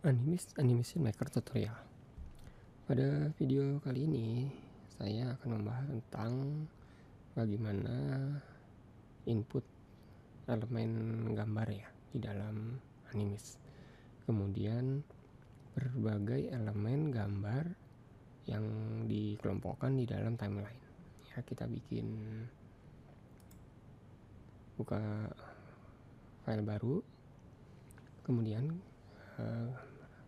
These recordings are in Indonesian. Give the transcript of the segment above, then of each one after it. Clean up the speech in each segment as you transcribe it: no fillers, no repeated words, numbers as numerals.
Animation Maker Tutorial. Pada video kali ini saya akan membahas tentang bagaimana input elemen gambar ya di dalam Animis. Kemudian berbagai elemen gambar yang dikelompokkan di dalam timeline. Ya, kita buka file baru. Kemudian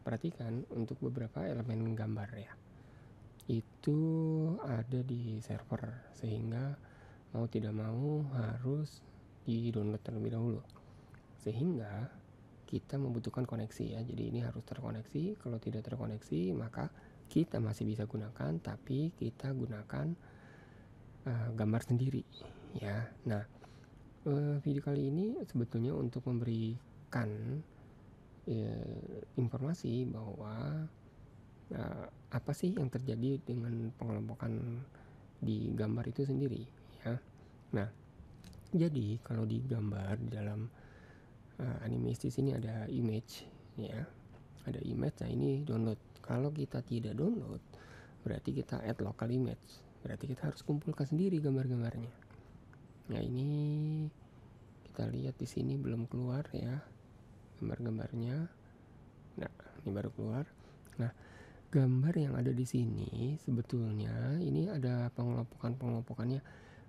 perhatikan untuk beberapa elemen gambar ya, itu ada di server, sehingga mau tidak mau harus di download terlebih dahulu, sehingga kita membutuhkan koneksi ya. Jadi ini harus terkoneksi. Kalau tidak terkoneksi maka kita masih bisa gunakan, tapi kita gunakan gambar sendiri ya. Nah, video kali ini sebetulnya untuk memberikan informasi bahwa apa sih yang terjadi dengan pengelompokan di gambar itu sendiri ya. Nah, jadi kalau di gambar di dalam Animis di sini ada image ya, ada image. Nah, ini download. Kalau kita tidak download berarti kita add local image, berarti kita harus kumpulkan sendiri gambar-gambarnya. Nah, ini kita lihat di sini belum keluar ya gambar-gambarnya. Nah, ini baru keluar. Nah, gambar yang ada di sini sebetulnya ini ada pengelompokannya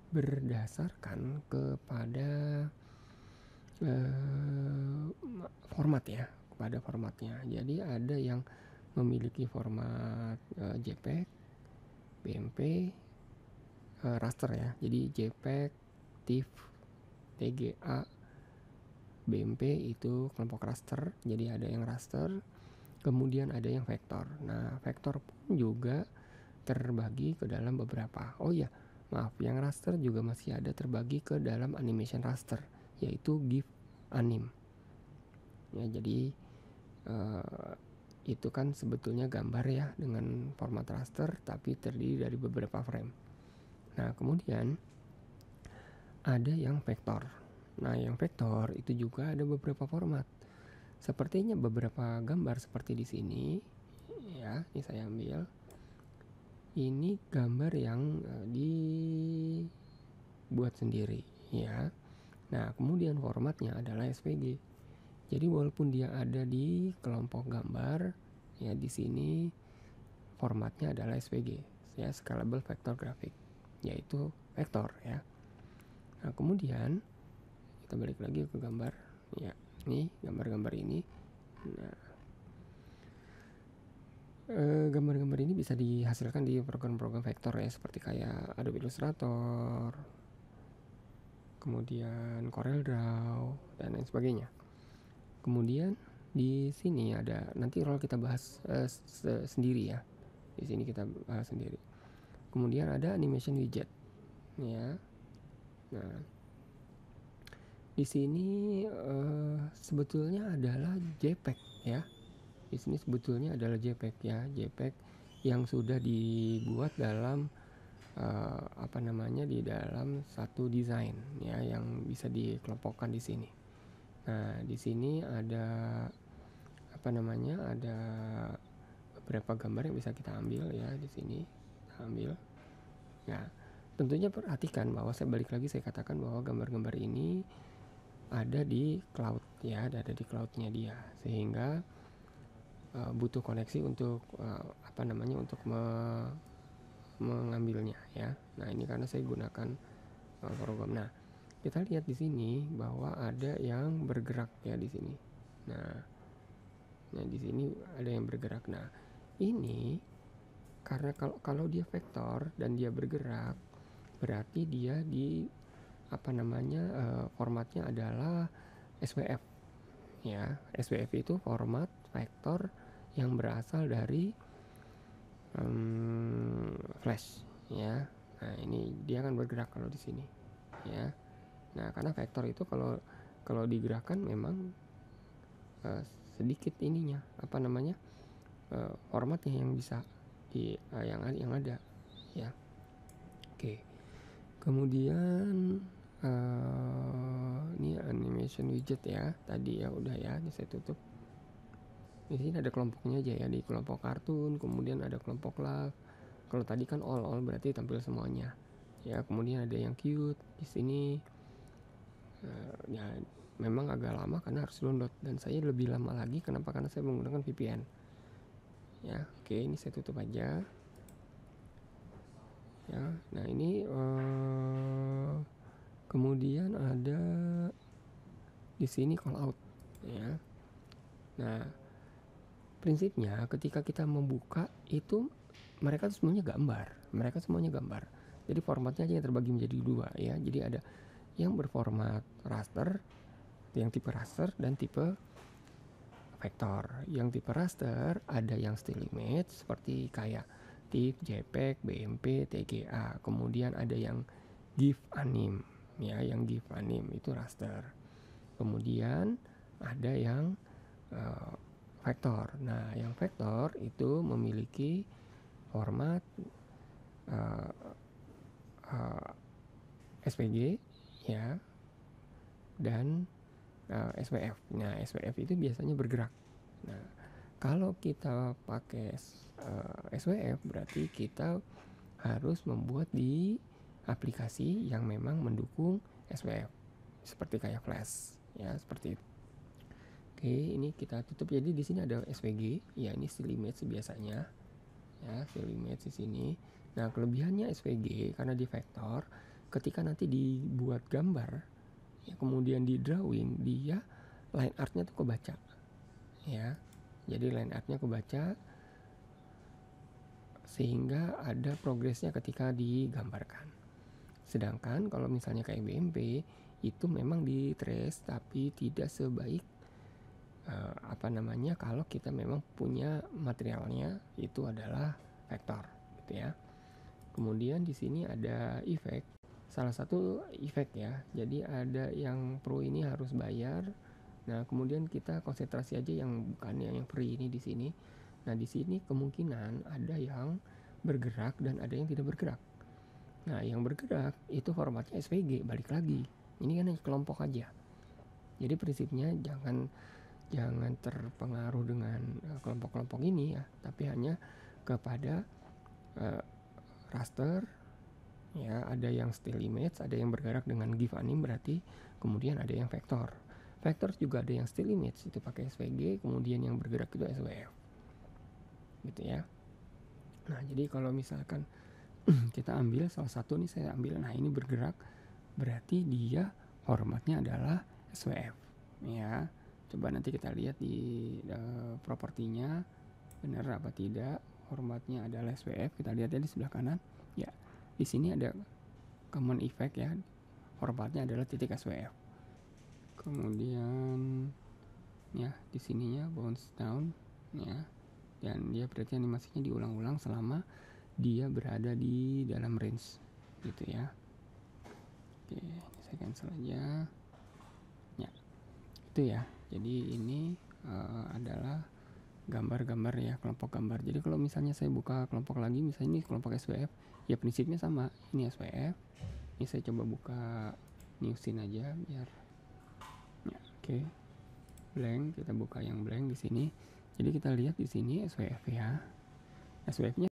berdasarkan kepada format ya, kepada formatnya. Jadi ada yang memiliki format JPEG, BMP, raster ya. Jadi JPEG, TIFF, TGA, BMP itu kelompok raster. Jadi ada yang raster, kemudian ada yang vektor. Nah, vektor pun juga terbagi ke dalam beberapa. Oh iya, maaf, yang raster juga masih ada terbagi ke dalam animation raster, yaitu GIF anim. Ya, jadi itu kan sebetulnya gambar ya dengan format raster, tapi terdiri dari beberapa frame. Nah, kemudian ada yang vektor. Nah, yang vektor itu juga ada beberapa format. Sepertinya beberapa gambar seperti di sini ya, ini saya ambil. Ini gambar yang dibuat sendiri ya. Nah, kemudian formatnya adalah SVG. Jadi walaupun dia ada di kelompok gambar ya, di sini formatnya adalah SVG ya, Scalable Vector Graphic, yaitu vektor ya. Nah, kemudian kita balik lagi ke gambar ya. Nih gambar-gambar ini. Nah, gambar-gambar ini bisa dihasilkan di program-program vektor ya, seperti kayak Adobe Illustrator, kemudian CorelDRAW dan lain sebagainya. Kemudian di sini ada, nanti kalau kita bahas sendiri ya. Di sini kita bahas sendiri. Kemudian ada animation widget ya. Nah, di sini sebetulnya adalah JPEG ya. Di sini sebetulnya adalah JPEG ya, JPEG yang sudah dibuat dalam di dalam satu desain ya, yang bisa dikelompokkan di sini. Nah, di sini ada ada beberapa gambar yang bisa kita ambil ya. Di sini kita ambil. Ya, tentunya perhatikan bahwa saya katakan bahwa gambar-gambar ini ada di cloud ya, ada di cloudnya dia, sehingga butuh koneksi untuk untuk mengambilnya ya. Nah, ini karena saya gunakan program. Nah, kita lihat di sini bahwa ada yang bergerak ya di sini. Nah, di sini ada yang bergerak. Nah, ini karena kalau dia vektor dan dia bergerak, berarti dia di formatnya adalah SVF ya. SVF itu format vektor yang berasal dari Flash ya. Nah, ini dia akan bergerak kalau di sini ya. Nah, karena vektor itu kalau digerakkan memang sedikit ininya formatnya yang bisa yang ada ya. Oke. Kemudian ini animation widget ya, tadi ya udah ya, ini saya tutup. Di sini ada kelompoknya aja ya, di kelompok kartun, kemudian ada kelompok love. Kalau tadi kan all berarti tampil semuanya. Ya, kemudian ada yang cute di sini. Ya memang agak lama karena harus download, dan saya lebih lama lagi kenapa, karena saya menggunakan VPN. Ya, oke, ini saya tutup aja. Ya, nah ini kemudian ada di sini call out ya. Nah, prinsipnya ketika kita membuka itu mereka semuanya gambar. Jadi formatnya aja yang terbagi menjadi dua ya. Jadi ada yang berformat raster, yang tipe raster dan tipe vektor. Yang tipe raster ada yang still image seperti kayak TIFF, JPEG, BMP, TGA. Kemudian ada yang GIF anim ya, yang GIF anim itu raster. Kemudian ada yang vektor. Nah, yang vektor itu memiliki format SVG ya, dan SVF. Nah, SVF itu biasanya bergerak. Nah, kalau kita pakai SVF berarti kita harus membuat di aplikasi yang memang mendukung SVF, seperti kayak Flash ya, seperti itu. Oke, ini kita tutup. Jadi di sini ada SVG, ya ini still image biasanya. Ya, still image di sini. Nah, kelebihannya SVG karena di vektor, ketika nanti dibuat gambar, ya kemudian di drawing, dia line artnya tuh kebaca. Ya, jadi line artnya kebaca sehingga ada progresnya ketika digambarkan. Sedangkan kalau misalnya kayak BMP itu memang di trace tapi tidak sebaik kalau kita memang punya materialnya itu adalah vektor gitu ya. Kemudian di sini ada efek, salah satu efek ya. Jadi ada yang pro ini harus bayar. Nah, kemudian kita konsentrasi aja yang bukannya yang free ini di sini. Nah, di sini kemungkinan ada yang bergerak dan ada yang tidak bergerak. Nah, yang bergerak itu formatnya SVG, balik lagi. Ini kan hanya kelompok aja. Jadi prinsipnya jangan terpengaruh dengan kelompok-kelompok ini ya, tapi hanya kepada raster ya. Ada yang still image, ada yang bergerak dengan GIF anim berarti, kemudian ada yang vektor. Vektor juga ada yang still image itu pakai SVG, kemudian yang bergerak itu SVF gitu ya. Nah, jadi kalau misalkan kita ambil salah satu nih, saya ambil, nah ini bergerak berarti dia formatnya adalah SVF ya. Coba nanti kita lihat di propertinya benar apa tidak formatnya adalah SVF. Kita lihat ya di sebelah kanan ya, di sini ada common effect ya, formatnya adalah titik SVF. Kemudian ya di sininya bounce down ya, dan dia berarti animasinya diulang-ulang selama dia berada di dalam range gitu ya. Oke, ini saya cancel aja ya. Itu ya, jadi ini adalah gambar-gambar ya, kelompok gambar. Jadi kalau misalnya saya buka kelompok lagi, misalnya ini kelompok SVF ya, prinsipnya sama. Ini SVF, ini saya coba buka new scene aja biar ya. Oke, blank, kita buka yang blank di sini. Jadi kita lihat di sini SVF ya, SVF-nya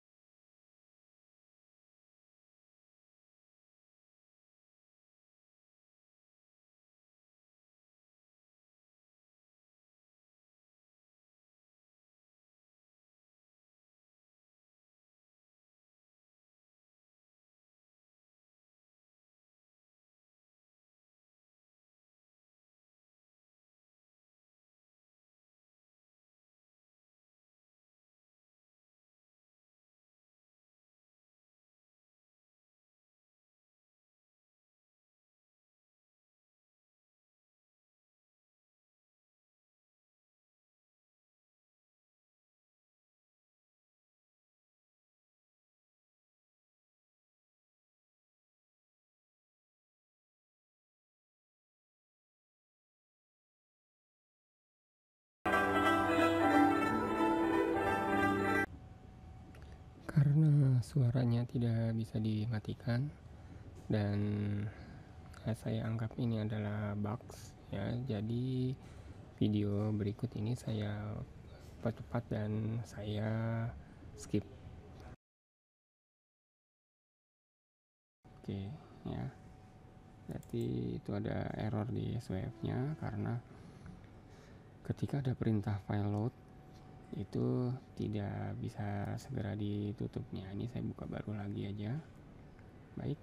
karena suaranya tidak bisa dimatikan dan saya anggap ini adalah bugs ya. Jadi video berikut ini saya cepat-cepat dan saya skip. Oke ya, berarti itu ada error di SWF nya karena ketika ada perintah file load itu tidak bisa segera ditutupnya. Ini saya buka baru lagi aja. Baik,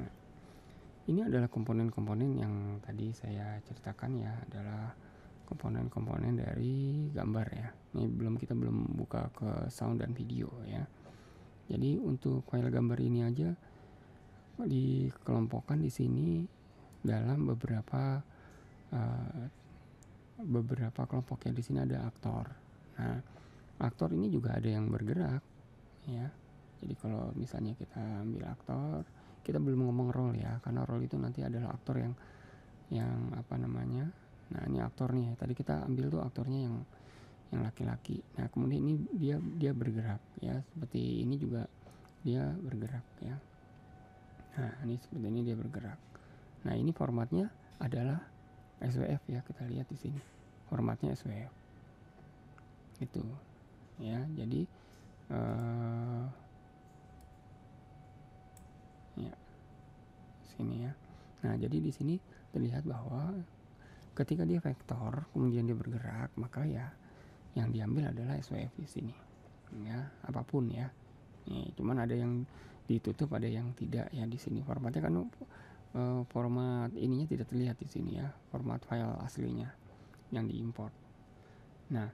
nah ini adalah komponen-komponen yang tadi saya ceritakan ya, adalah komponen-komponen dari gambar ya. Ini kita belum buka ke sound dan video ya. Jadi untuk file gambar ini aja dikelompokkan di sini dalam beberapa kelompok ya. Di sini ada aktor. Nah, aktor ini juga ada yang bergerak ya. Jadi kalau misalnya kita ambil aktor, kita belum ngomong role ya, karena role itu nanti adalah aktor yang apa namanya. Nah, ini aktor nih. Tadi kita ambil tuh aktornya yang laki-laki. Nah, kemudian ini dia bergerak ya. Seperti ini juga dia bergerak ya. Nah, ini seperti ini dia bergerak. Nah, ini formatnya adalah SWF ya. Kita lihat di sini. Formatnya SWF. Itu ya. Jadi ya sini ya. Nah, jadi di sini terlihat bahwa ketika dia vektor kemudian dia bergerak, maka ya yang diambil adalah SWF di sini. Ya, apapun ya. Nih, cuman ada yang ditutup, ada yang tidak ya di sini. Formatnya kan format ininya tidak terlihat di sini ya. Format file aslinya yang diimport. Nah,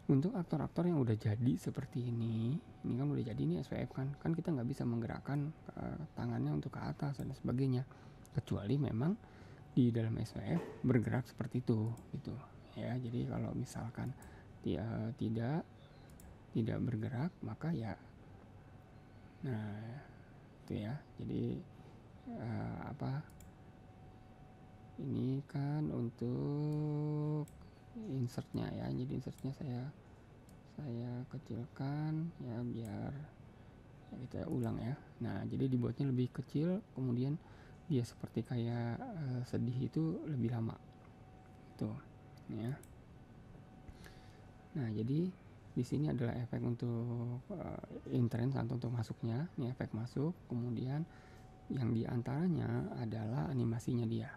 untuk aktor-aktor yang udah jadi seperti ini kan udah jadi, ini SWF kan kita nggak bisa menggerakkan tangannya untuk ke atas dan sebagainya, kecuali memang di dalam SWF bergerak seperti itu gitu ya. Jadi kalau misalkan dia tidak bergerak, maka ya nah itu ya. Jadi ini kan untuk insertnya ya. Jadi insertnya saya kecilkan ya biar kita ulang ya. Nah, jadi dibuatnya lebih kecil, kemudian dia seperti kayak sedih itu lebih lama tuh ya. Nah, jadi di sini adalah efek untuk entrance atau untuk masuknya. Ini efek masuk. Kemudian yang diantaranya adalah animasinya dia.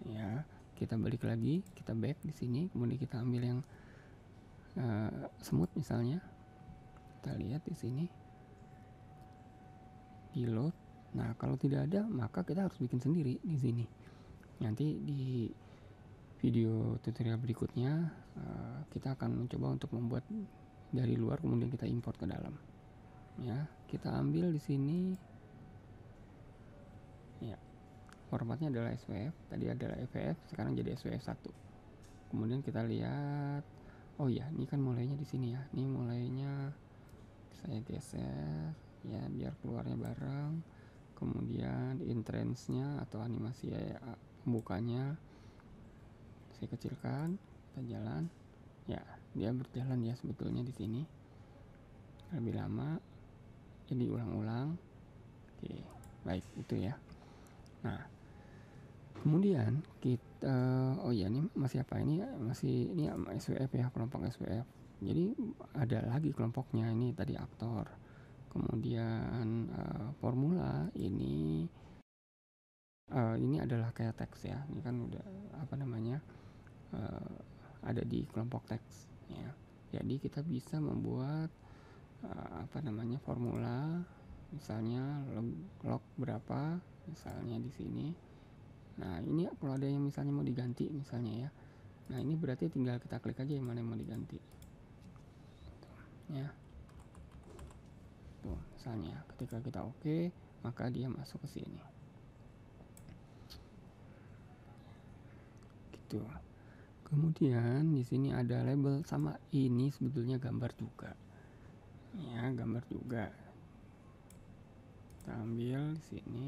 Ya, kita balik lagi, kita back di sini. Kemudian kita ambil yang smooth misalnya. Kita lihat di sini di load. Nah, kalau tidak ada, maka kita harus bikin sendiri di sini. Nanti di video tutorial berikutnya kita akan mencoba untuk membuat dari luar kemudian kita import ke dalam. Ya, kita ambil di sini. Ya, formatnya adalah SWF. Tadi adalah FWF, sekarang jadi SWF 1. Kemudian kita lihat, oh ya, ini kan mulainya di sini ya. Ini mulainya saya geser ya biar keluarnya bareng. Kemudian entrance-nya atau animasi ya, pembukanya saya kecilkan, kita jalan. Ya, dia berjalan ya sebetulnya di sini. Lebih lama. Jadi ulang-ulang. Oke, baik itu ya. Nah, kemudian kita oh ya, ini masih apa ini? Masih ini SWF ya, kelompok SWF. Jadi ada lagi kelompoknya, ini tadi aktor. Kemudian formula ini adalah kayak teks ya. Ini kan udah apa namanya? Ada di kelompok teks ya. Jadi kita bisa membuat formula, misalnya log berapa misalnya di sini. Nah, ini kalau ada yang misalnya mau diganti misalnya ya. Nah, ini berarti tinggal kita klik aja yang mana yang mau diganti. Ya. Tuh, misalnya ketika kita oke, maka dia masuk ke sini. Gitu. Kemudian di sini ada label, sama ini sebetulnya gambar juga. Ya, gambar juga. Kita ambil di sini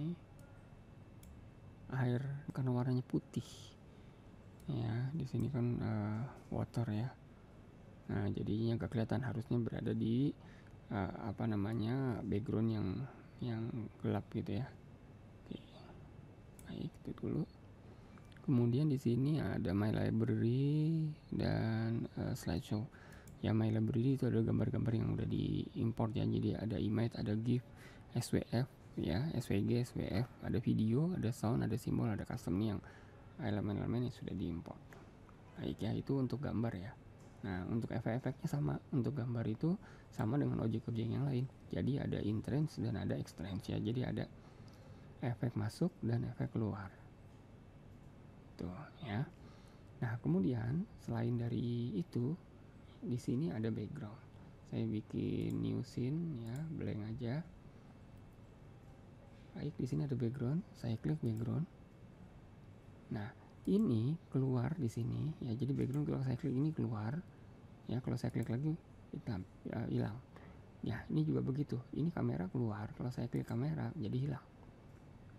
air karena warnanya putih. Ya, di sini kan water ya. Nah, jadinya gak kelihatan, harusnya berada di background yang gelap gitu ya. Oke. Baik, itu dulu. Kemudian di sini ada my library dan slideshow. Ya, My Library itu ada gambar-gambar yang udah diimport ya. Jadi ada image, ada GIF, SWF ya, SVG, SWF, ada video, ada sound, ada simbol, ada custom nih yang elemen-elemen yang sudah diimport. Baik ya, itu untuk gambar ya. Nah, untuk efek-efeknya sama. Untuk gambar itu sama dengan objek-objek yang lain. Jadi ada intrinsic dan ada extrinsic ya. Jadi ada efek masuk dan efek keluar. Tuh ya. Nah, kemudian selain dari itu, di sini ada background. Saya bikin new scene ya, blank aja. Baik, di sini ada background. Saya klik background. Nah, ini keluar di sini ya. Jadi background kalau saya klik ini keluar ya. Kalau saya klik lagi hilang. Ya, ini juga begitu. Ini kamera keluar. Kalau saya klik kamera jadi hilang.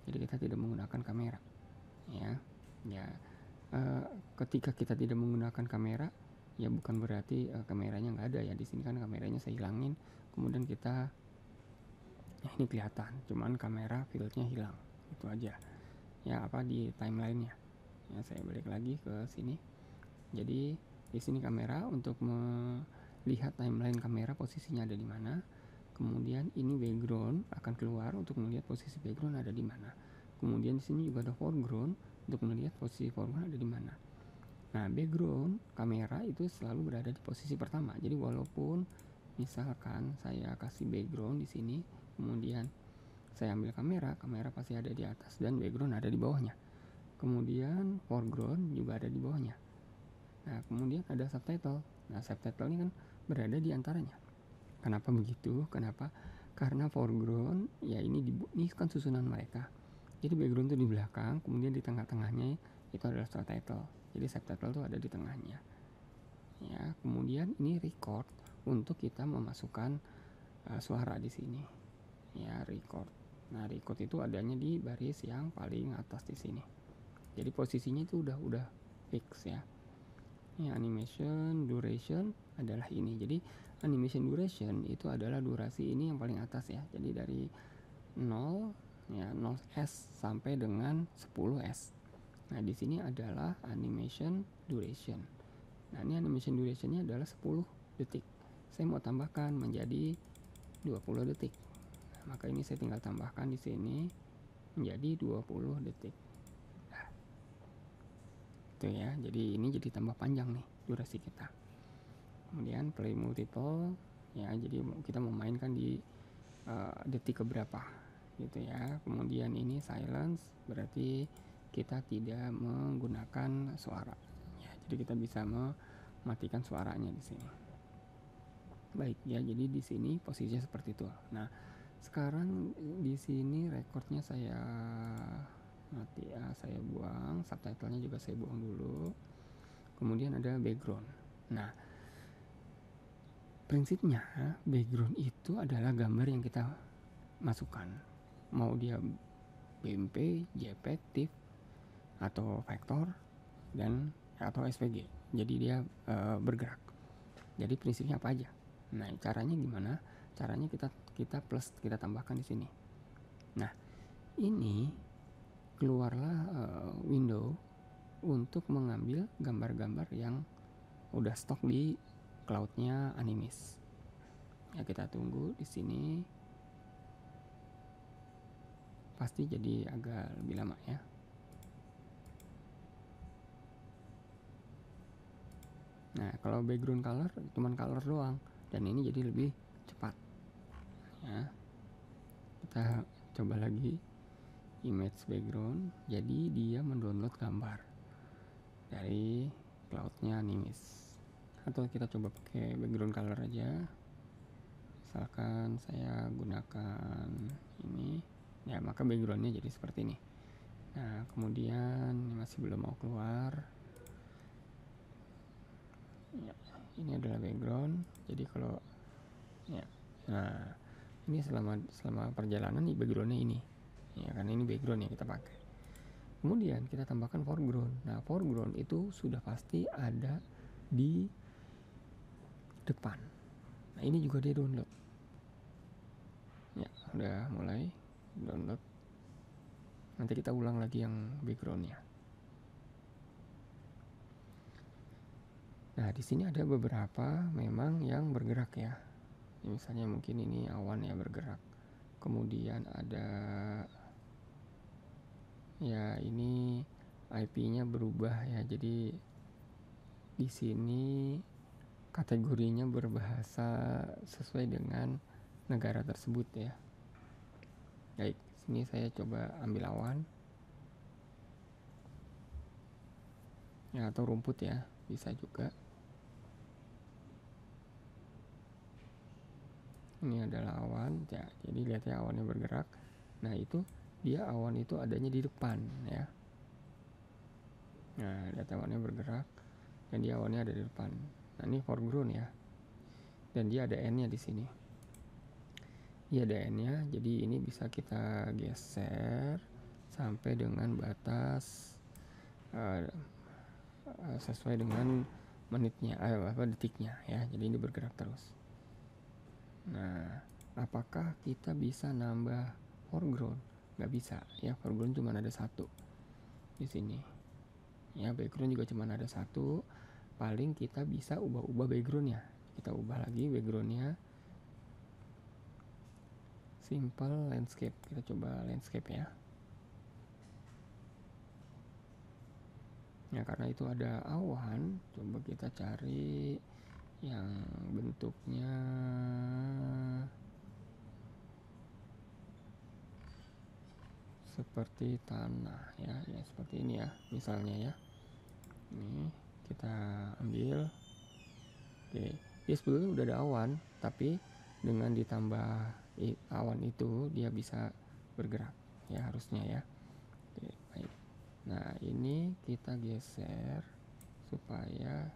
Jadi kita tidak menggunakan kamera ya. Ya, ketika kita tidak menggunakan kamera ya bukan berarti kameranya nggak ada ya. Di sini kan kameranya saya hilangin, kemudian kita ini kelihatan, cuman kamera fieldnya hilang, itu aja ya. Apa di timelinenya ya, saya balik lagi ke sini. Jadi di sini kamera untuk melihat timeline kamera posisinya ada di mana. Kemudian ini background akan keluar untuk melihat posisi background ada di mana. Kemudian di sini juga ada foreground untuk melihat posisi foreground ada di mana. Nah, background kamera itu selalu berada di posisi pertama. Jadi walaupun misalkan saya kasih background di sini, kemudian saya ambil kamera pasti ada di atas dan background ada di bawahnya. Kemudian foreground juga ada di bawahnya. Nah, kemudian ada subtitle. Nah, subtitle ini kan berada di antaranya. Kenapa begitu? Kenapa? Karena foreground ya ini kan susunan mereka. Jadi background itu di belakang, kemudian di tengah-tengahnya itu adalah subtitle. Jadi subtitle itu ada di tengahnya. Ya, kemudian ini record untuk kita memasukkan suara di sini. Ya, record. Nah, record itu adanya di baris yang paling atas di sini. Jadi posisinya itu udah fix ya. Ya, animation duration adalah ini. Jadi animation duration itu adalah durasi ini yang paling atas ya. Jadi dari 0 ya 0s sampai dengan 10s. Nah, di sini adalah animation duration. Nah, ini animation durationnya adalah 10 detik. Saya mau tambahkan menjadi 20 detik. Nah, maka ini saya tinggal tambahkan di sini menjadi 20 detik. Nah, itu ya. Jadi ini jadi tambah panjang nih durasi kita. Kemudian play multiple ya. Jadi kita memainkan di detik keberapa gitu ya. Kemudian ini silence berarti kita tidak menggunakan suara ya. Jadi kita bisa mematikan suaranya di sini. Baik ya, jadi di sini posisinya seperti itu. Nah, sekarang di sini recordnya saya mati ya, saya buang, subtitlenya juga saya buang dulu. Kemudian ada background. Nah, prinsipnya background itu adalah gambar yang kita masukkan. Mau dia BMP, JPEG, TIFF, atau vektor dan atau SVG. Jadi dia bergerak. Jadi prinsipnya apa aja? Nah, caranya gimana? Caranya kita plus, kita tambahkan di sini. Nah, ini keluarlah window untuk mengambil gambar-gambar yang udah stok di cloudnya Animis. Ya, kita tunggu di sini. Pasti jadi agak lebih lama ya. Nah, kalau background color cuman color doang, dan ini jadi lebih cepat. Ya. Kita coba lagi image background. Jadi dia mendownload gambar dari cloudnya Animis. Atau kita coba pakai background color aja. Misalkan saya gunakan ini, ya maka backgroundnya jadi seperti ini. Nah, kemudian masih belum mau keluar. Ya, ini adalah background. Jadi kalau ya, nah ini selama perjalanan nih backgroundnya ini. Ya, karena ini background yang kita pakai. Kemudian kita tambahkan foreground. Nah, foreground itu sudah pasti ada di depan. Nah, ini juga dia download. Ya, udah mulai download. Nanti kita ulang lagi yang backgroundnya. Nah, di sini ada beberapa memang yang bergerak ya. Misalnya mungkin ini awan ya bergerak. Kemudian ada ya ini IP-nya berubah ya. Jadi di sini kategorinya berbahasa sesuai dengan negara tersebut ya. Baik, sini saya coba ambil awan. Ya, atau rumput ya, bisa juga. Ini adalah awan ya, jadi lihat ya awannya bergerak. Nah itu dia awan itu adanya di depan ya. Nah lihat awannya bergerak dan dia awannya ada di depan. Nah ini foreground ya, dan dia ada N nya di sini. Dia ada N nya, jadi ini bisa kita geser sampai dengan batas sesuai dengan menitnya, detiknya ya. Jadi ini bergerak terus. Nah, apakah kita bisa nambah foreground? Nggak bisa ya, foreground cuma ada satu di sini. Ya, background juga cuma ada satu. Paling kita bisa ubah-ubah backgroundnya. Kita ubah lagi backgroundnya. Simple landscape. Kita coba landscape ya. Ya, karena itu ada awan, coba kita cari yang bentuknya seperti tanah ya, ya seperti ini ya misalnya ya. Ini kita ambil. Oke, dia sebetulnya udah ada awan, tapi dengan ditambah awan itu dia bisa bergerak ya harusnya ya. Oke, baik. Nah ini kita geser supaya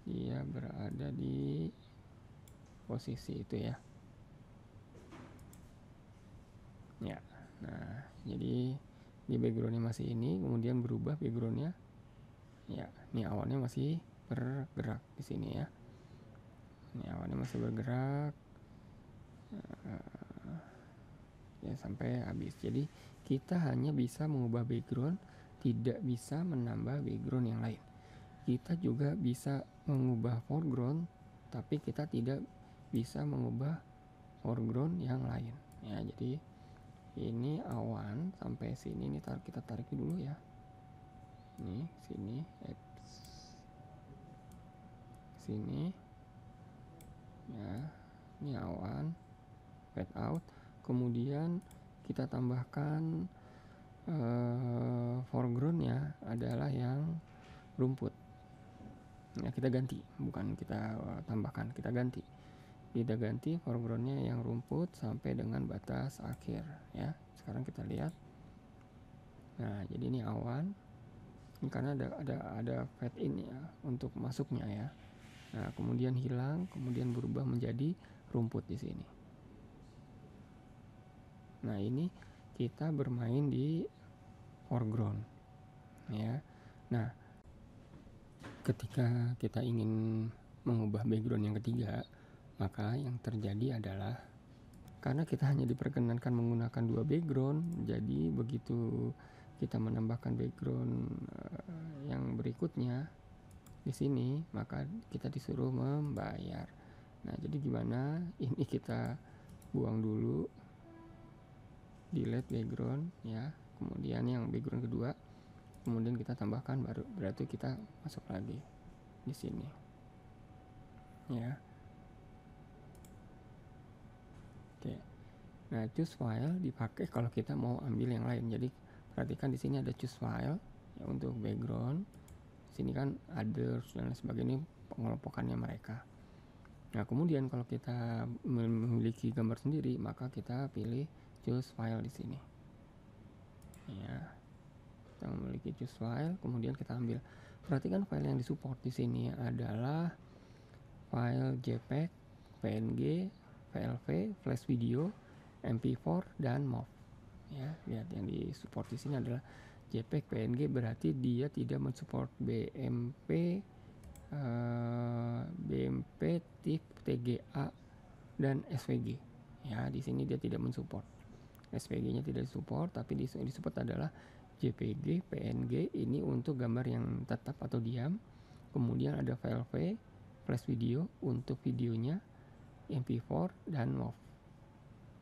dia berada di posisi itu ya. Ya, nah jadi di backgroundnya masih ini, kemudian berubah backgroundnya. Ya, ini awannya masih bergerak di sini ya. Ini awannya masih bergerak ya sampai habis. Jadi kita hanya bisa mengubah background, tidak bisa menambah background yang lain. Kita juga bisa mengubah foreground, tapi kita tidak bisa mengubah foreground yang lain ya. Jadi ini awan sampai sini, ini kita tarik dulu ya. Ini sini, sini ya. Ini awan fade out, kemudian kita tambahkan foregroundnya adalah yang rumput. Nah, kita ganti, bukan kita tambahkan, kita ganti. Kita ganti foregroundnya yang rumput sampai dengan batas akhir ya. Sekarang kita lihat. Nah, jadi ini awan. Ini karena ada fade in ya untuk masuknya ya. Nah, kemudian hilang, kemudian berubah menjadi rumput di sini. Nah, ini kita bermain di foreground ya. Nah, ketika kita ingin mengubah background yang ketiga, maka yang terjadi adalah karena kita hanya diperkenankan menggunakan dua background, jadi begitu kita menambahkan background yang berikutnya di sini, maka kita disuruh membayar. Nah, jadi gimana? Ini kita buang dulu, delete background ya. Kemudian yang background kedua, kemudian kita tambahkan, baru berarti kita masuk lagi di sini ya. Oke. Nah, choose file dipakai kalau kita mau ambil yang lain. Jadi perhatikan di sini ada choose file ya untuk background. Sini kan others dan lain sebagainya, pengelompokannya mereka. Nah, kemudian kalau kita memiliki gambar sendiri, maka kita pilih choose file di sini. Ya. Kita memiliki choose file, kemudian kita ambil. Perhatikan file yang disupport di sini adalah file JPEG, PNG, VLV, Flash Video, MP4 dan MOV. Ya, lihat yang disupport di sini adalah JPEG, PNG, berarti dia tidak mensupport BMP, TIFF, TGA dan SVG. Ya, di sini dia tidak mensupport. SVG-nya tidak disupport, tapi disupport adalah JPG, PNG ini untuk gambar yang tetap atau diam. kemudian ada file flash video untuk videonya, MP4 dan MOV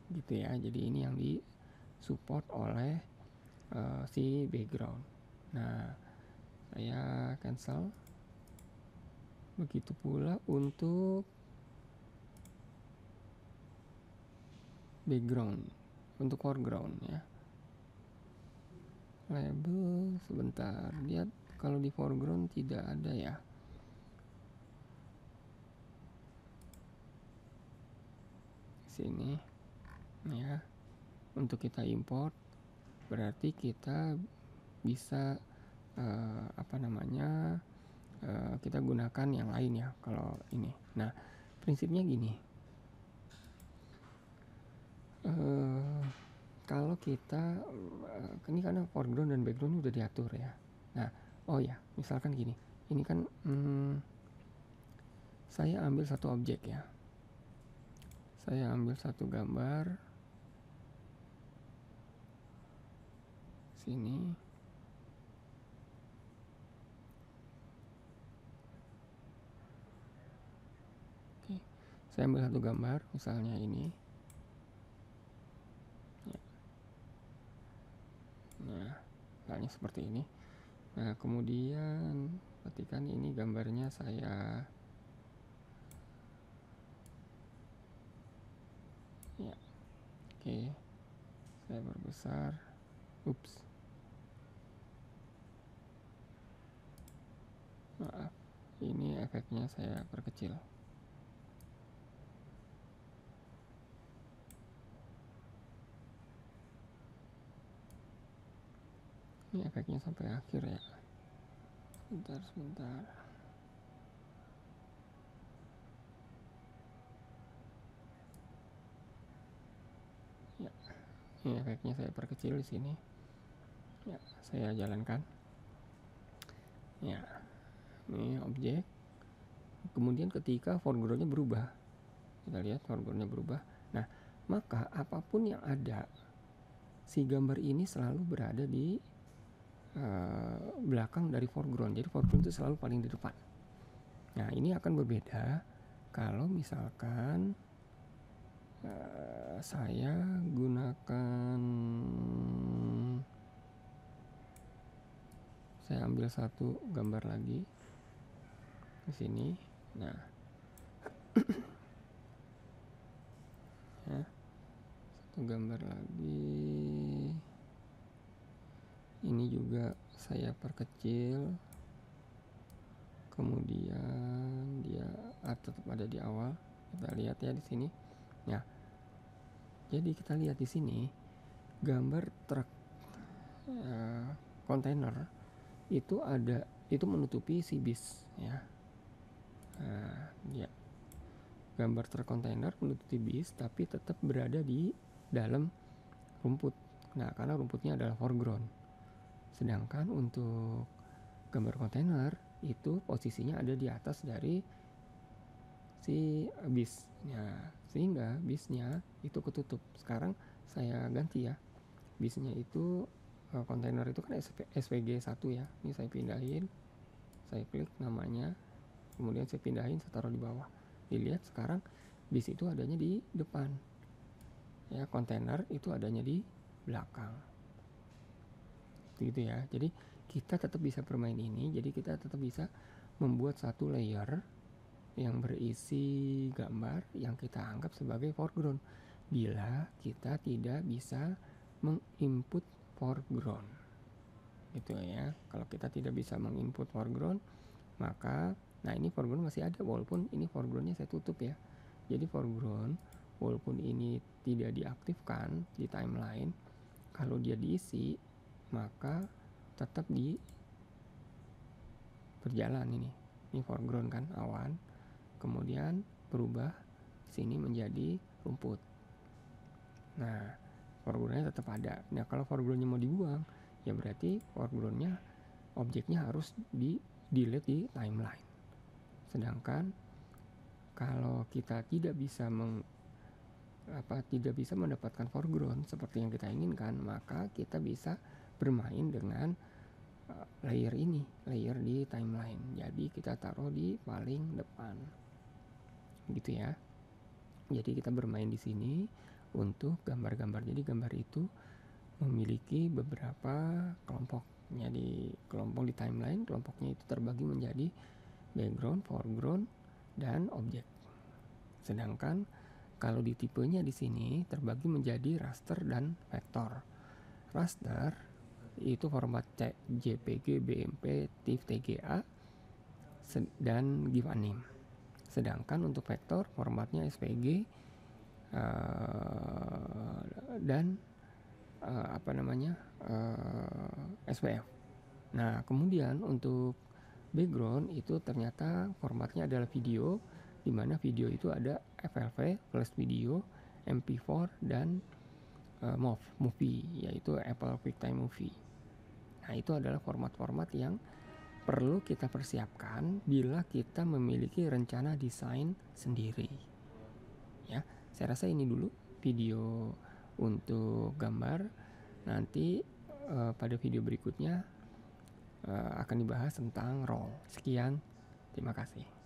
gitu ya. Jadi ini yang disupport oleh si background. Nah, saya cancel. Begitu pula untuk background, untuk foreground ya. Label sebentar, lihat kalau di foreground tidak ada ya. Sini ya, untuk kita import berarti kita bisa kita gunakan yang lain ya kalau ini. Nah, prinsipnya gini, kalau kita ini karena foreground dan background udah diatur ya. Nah, oh ya, misalkan gini, ini kan saya ambil satu objek ya, saya ambil satu gambar sini. Oke, saya ambil satu gambar, misalnya ini. Nah, misalnya seperti ini. Nah, kemudian ketika ini gambarnya saya ya, oke, saya perbesar. Ups, maaf, ini efeknya saya perkecil. Ini efeknya sampai akhir ya. Sebentar. Ya, ini efeknya saya perkecil di sini. Ya, saya jalankan. Ya, ini objek. Kemudian ketika foregroundnya berubah, kita lihat foregroundnya berubah. Nah, maka apapun yang ada, si gambar ini selalu berada di belakang dari foreground. Jadi foreground itu selalu paling di depan. Nah, ini akan berbeda kalau misalkan saya gunakan, saya ambil satu gambar lagi di sini. Nah, ya, satu gambar lagi. Ini juga saya perkecil. Kemudian dia tetap ada di awal. Kita lihat ya di sini. Ya. Jadi kita lihat di sini gambar truk kontainer itu ada, itu menutupi si bis ya. Ya. Gambar truk kontainer menutupi bis tapi tetap berada di dalam rumput. Nah, karena rumputnya adalah foreground. Sedangkan untuk gambar kontainer itu posisinya ada di atas dari si bis. Ya, sehingga bisnya itu ketutup. Sekarang saya ganti ya. Bisnya itu kontainer itu kan SVG 1 ya. Ini saya pindahin. Saya klik namanya. Kemudian saya pindahin, saya taruh di bawah. Dilihat sekarang bis itu adanya di depan. Ya, kontainer itu adanya di belakang. Gitu ya. Jadi kita tetap bisa bermain ini. Jadi kita tetap bisa membuat satu layer yang berisi gambar yang kita anggap sebagai foreground bila kita tidak bisa menginput foreground gitu ya. Kalau kita tidak bisa menginput foreground, maka nah ini foreground masih ada walaupun ini foregroundnya saya tutup ya. Jadi foreground walaupun ini tidak diaktifkan di timeline, kalau dia diisi maka tetap di berjalan ini foreground kan, awan, kemudian berubah sini menjadi rumput. Nah, foregroundnya tetap ada. Nah, kalau foregroundnya mau dibuang, ya berarti foregroundnya, objeknya harus di delete di timeline. Sedangkan kalau kita tidak bisa tidak bisa mendapatkan foreground seperti yang kita inginkan, maka kita bisa bermain dengan layer di timeline. Jadi kita taruh di paling depan, gitu ya. Jadi kita bermain di sini untuk gambar-gambar. Jadi gambar itu memiliki beberapa kelompok. Jadi kelompok di timeline, kelompoknya itu terbagi menjadi background, foreground, dan objek. Sedangkan kalau di tipenya di sini terbagi menjadi raster dan vektor. Raster itu format JPG, BMP, TIFF, TGA, dan GIF anim. Sedangkan untuk vektor formatnya SVG dan SVF. Nah, kemudian untuk background itu ternyata formatnya adalah video, di mana video itu ada FLV, Flash Video, MP4, dan movie, yaitu Apple QuickTime Movie. Nah, itu adalah format-format yang perlu kita persiapkan bila kita memiliki rencana desain sendiri. Ya, saya rasa ini dulu video untuk gambar. Nanti pada video berikutnya akan dibahas tentang role. Sekian, terima kasih.